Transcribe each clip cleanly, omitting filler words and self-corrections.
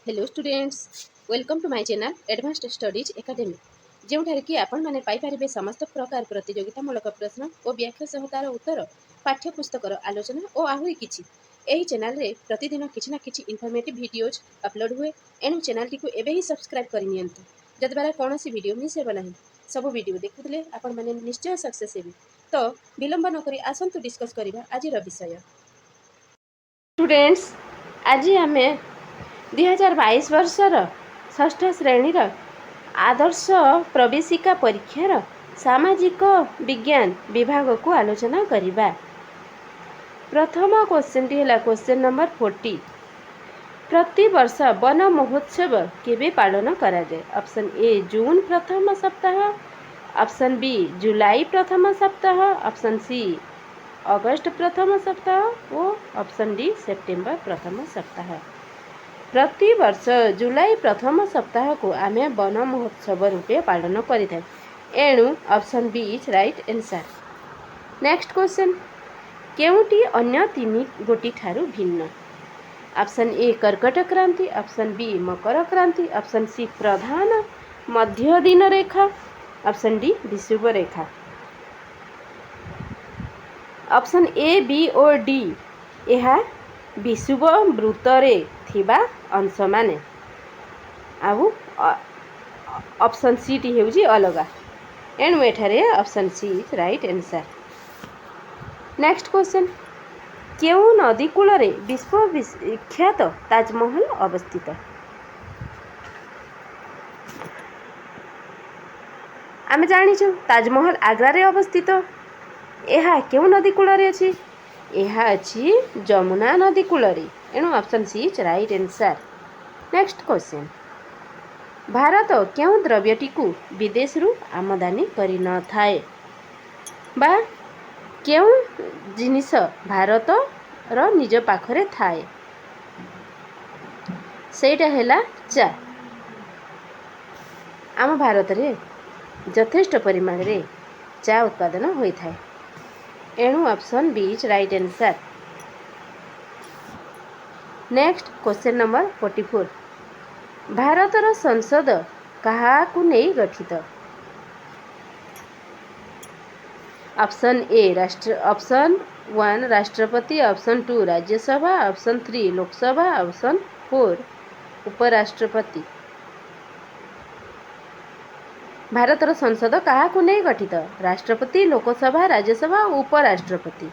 Hello students welcome to my channel Advanced Studies Academy जोठार कि आपण माने पाइपारे समस्त प्रकार प्रतियोगितामूलक प्रश्न और व्याख्या सह तार उत्तर पाठ्यपुस्तकर आलोचना और आहरी किछि एही चैनल रे प्रतिदिन किछि ना किछि इनफॉर्मेटिव वीडियोज अपलोड हुए एनु चैनल टी को एबे ही सब्सक्राइब करि नियंतु जद्वारा कोनोसी वीडियो मिस हेबो नाही सब वीडियो देखुले आपण माने निश्चय सक्सेस हेबे तो विलंब न करी आसंतु डिस्कस करिबा आजिर विषय स्टूडेंट्स आज आमे 2022 वर्षर षष्ठ श्रेणीर आदर्श प्रवेशिका परीक्षार सामाजिक विज्ञान विभाग को आलोचना करिबा। प्रथम क्वेश्चन टी है क्वेश्चन नंबर 40। प्रति वर्ष वन महोत्सव केबे पालन करा जाए? ऑप्शन ए जून प्रथम सप्ताह, ऑप्शन बी जुलाई प्रथम सप्ताह, ऑप्शन सी अगस्त प्रथम सप्ताह और ऑप्शन डी सेप्टेम्बर प्रथम सप्ताह। प्रति वर्ष जुलाई प्रथम सप्ताह को आमे वन महोत्सव रूपे पालन करिथाय एणु option B is right answer. Next question केउटी अन्य तीन गोटी ठारू भिन्न? ऑप्शन ए कर्कट क्रांति, ऑप्शन बी मकर क्रांति, ऑप्शन सी प्रधान मध्य दिन रेखा, ऑप्शन डी विषुव रेखा। ऑप्शन ए बी और डी यह विषुव वृत्तरे थिबा अंश माने आउ ऑप्शन सी टी हेउजी अलगा एणु एठारे option C is right answer. Next question केउ नदी कूल रे विश्व विख्यात ताजमहल अवस्थित? आमे जानिछु ताजमहल आग्रा रे अवस्थित। एहा केउ नदी कूल रे अछि? एहा अछि जमुना नदी कूल रे एणु option C is right answer. Next question Bharat केउ द्रव्यटी को विदेश रु आमदानी करि न थाए बा केउ जिनिस भारत रो निज पाखरे थाए सेटा हैला चा। आम भारत रे यथेष्ट परिमाण रे चा उत्पादन होई थाए एणु option B is right answer. Next question number 44 भारतर संसद काहाकु नहीं गठित? ऑप्शन ए ऑप्शन 1 राष्ट्रपति, option 2 Rajya Sabha, option 3 Lok Sabha, option 4 उपराष्ट्रपति। भारतर संसद काहाकु नहीं गठित? राष्ट्रपति, लोकसभा, राज्यसभा, उपराष्ट्रपति।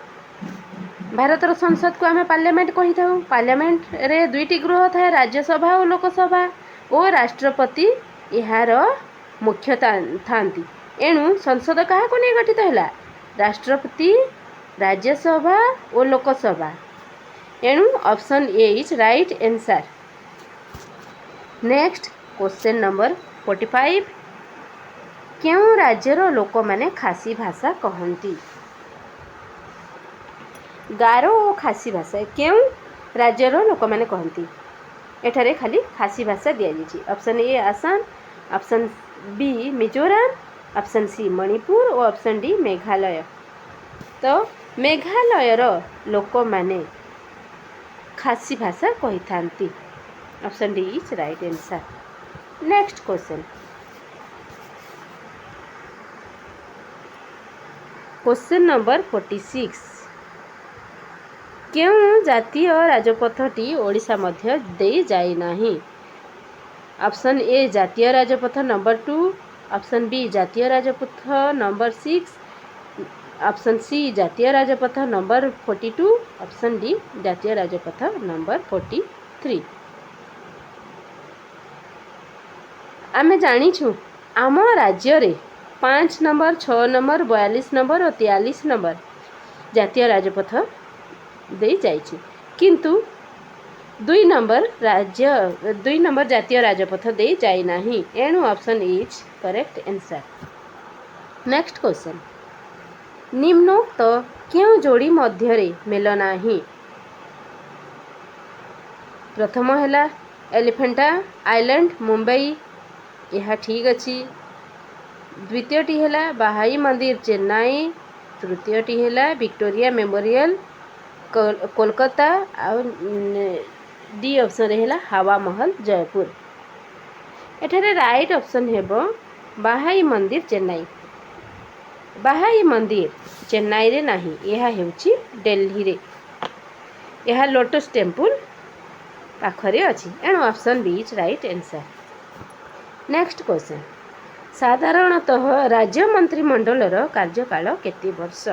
भारतर संसद को आम पार्लियामेंट कही था। पार्लियामेंट रे दुईटी गृह थाए राज्यसभा और लोकसभा और राष्ट्रपति यार मुख्य थांती एणु संसद क्या नहीं गठित है? राष्ट्रपति, राज्यसभा और लोकसभा एणु option A is right answer. Next question number 45 क्यों राज्यर लोक माने खासी भाषा कहती? गारो और खासी भाषा क्यों राज्यर लोक माने कहती? एठारे खाली खासी भाषा दिया जाइए। Option A Assam, option B Mizoram, option C Manipur और ऑप्शन डी मेघालय। तो मेघालयर लोक माने खासी भाषा कही थांती option D is right answer. Next question question number 46 क्यों जातीय राजपथटी ओडिशा मध्य दे जाए नहीं? ऑप्शन ए जातीय राजपथ नंबर 2, ऑप्शन बी जातीय राजपथ नंबर 6, ऑप्शन सी जातीय राजपथ नंबर 42, ऑप्शन डी जातीय राजपथ नंबर 43। आमे जानिछु आम राज्य रे 5 नंबर, 6 नंबर, 42 नंबर और 43 नंबर जातीय राजपथ दे जाइछि किंतु 2 नंबर जातीय राजपथ दे जाए नहीं एणु option is correct answer. Next question निम्नोक्त क्यों जोड़ी मध्य रे मेल नाही? प्रथम है एलिफेंटा आइलैंड मुंबई यह ठीक अच्छी। द्वितीयटी है बाहाई मंदिर चेन्नई, तृतीयटी है Victoria memorial Kolkata D option है हावा महल जयपुर। एठारे राइट ऑप्शन है बाहाई मंदिर चेन्नई। बाहाई मंदिर चेन्नई रे नहीं, यह हेउची दिल्ली रे। यह लोटस टेम्पल पाखरे अछि। एणु option B is right answer. Next question, साधारणतः राज्य मंत्रिमंडल कार्यकाल केते वर्ष?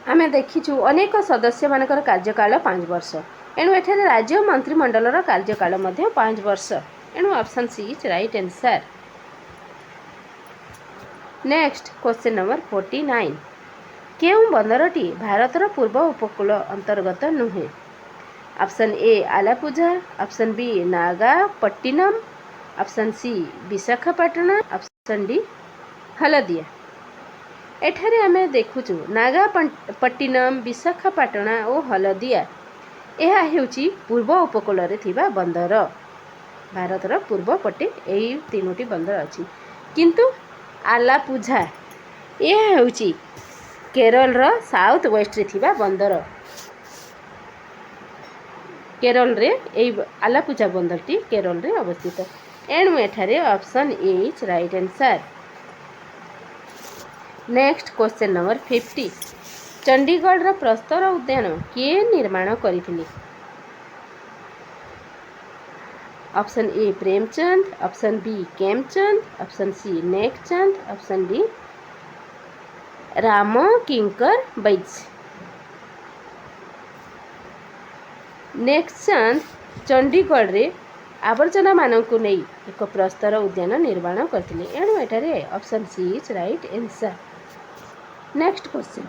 आमे देखिछु अनेक सदस्य मानकर कार्यकाल 5 वर्ष। एणु एठारे राज्य मंत्रिमंडल कार्यकाल मध्य 5 वर्ष। एणु option C is right answer. Next question number 49, केउं बंदरटी भारतर पूर्व उपकूल अंतर्गत नुहे? Option A Alappuzha, option B Nagapattinam, option C Visakhapatnam, option D Haldia. एठारे आमे देखुछु नागापट्टिनम, विशाखापट्टना और हलदिया यह हेउची पूर्व उपकूल रे थिबा बंदर। भारतर पूर्व पटे एई तीनोटी बंदर अछि, किंतु आलापुझा यह हेउची केरल रो साउथ वेस्ट रे थिबा बंदर। केरल रे एई आलापुझा बंदरटी केरल रे अवस्थित। एणु एठारे option A is right answer. Next question number 50, Chandigarh रो प्रस्तर उद्यान किए निर्माण करिथिले? Option A Premchand, option B Kemchand, option C Nekchand, option D Ram Kinkar Baij. Nekchand Chandigarh रे आवर्जना मानकु नै एक प्रस्तर उद्यान निर्माण करथिले। एणु एठारे option C is right answer. Next question,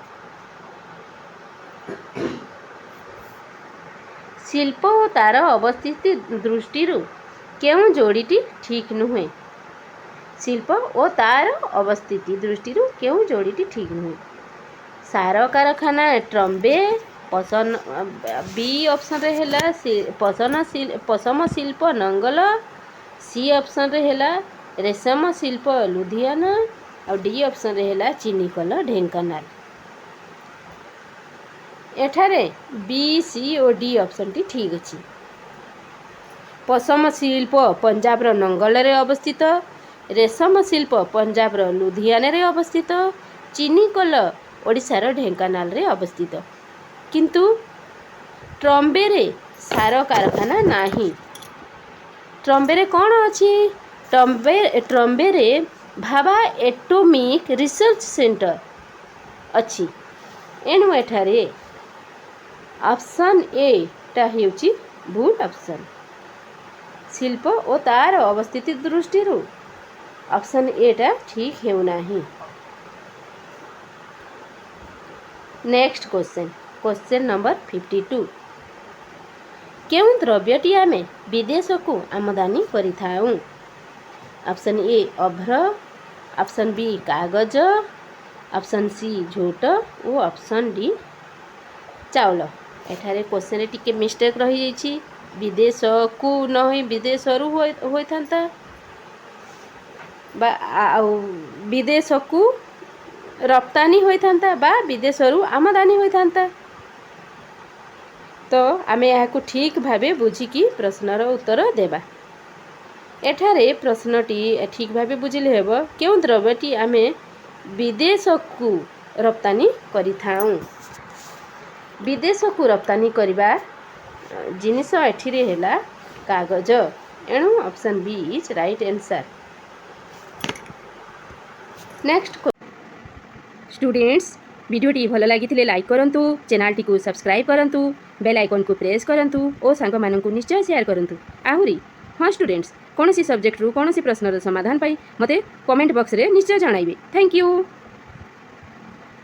शिल्प और तार अवस्थिति दृष्टि केउं जोड़ीटी ठीक नुहे? शिल्प और तार अवस्थिति दृष्टि केउं जोड़ीटी ठीक नुहे? सार कारखाना ट्रम्बे, पसन बी ऑप्शन रे हैला पशम शिल्प नंगल, सी ऑप्शन रे हैला रेशम शिल्प लुधियाना और डी ऑप्शन रे हैला चिनीकल ढेंकानाल। एठारे बी सी और डी ऑप्शन टी ठीक अछि। पशम शिल्प पंजाब रो नंगल रे अवस्थित, रेशम शिल्प पंजाब रो लुधियाना रे अवस्थित, चिनीकल ओडिशा रो ढेंकानाल रे अवस्थित, किंतु ट्रम्बे रे सार कारखाना नाही। ट्रम्बे रे कौन अछि? ट्रम्बे रे भाभा एटॉमिक रिसर्च सेंटर अछि। एणु एठारे ऑप्शन ए टा हेउची भूल ऑप्शन। शिल्प और तार अवस्थिति दृष्टि ऑप्शन ए टा ठीक हेउ नाही। नेक्स्ट क्वेश्चन, क्वेश्चन नंबर 52, केउं द्रव्यटी आमे विदेश को आमदानी करिथाऊ? ऑप्शन ए अभ्र, ऑप्शन बी कागज, ऑप्शन सी झोट और ऑप्शन डी चाउल। एठारे क्वेश्चन रे टिके मिस्टेक रही जाइछि। विदेश को नहीं विदेश रु होइथांता बा विदेश को रप्तानी होइथांता बा विदेश रु आमदानी होइथांता। तो आमे याको ठीक भाबे बुझिकी प्रश्नर उत्तर देबा। एठारे प्रश्नटी ठीक भाबे बुझिले हेबो केउं द्रव्यटी आमे विदेश को रप्तानी करिथाऊ। विदेश को रप्तानी करिबा जिनिस एठिरे हैला कागज। एणु option B is right answer. Next students, वीडियोटी भल लगी लाइक करंतु, चैनल टी को सब्सक्राइब करंतु, बेल आइकन को प्रेस करंतु और सांग मानकु निश्चय शेयर करंतु। आहुरी हाँ स्टूडेंट्स, कौन सी सब्जेक्ट रु कौन सी प्रश्नर समाधान पाई मते कमेंट बॉक्स रे निश्चय जणाइबे। Thank you.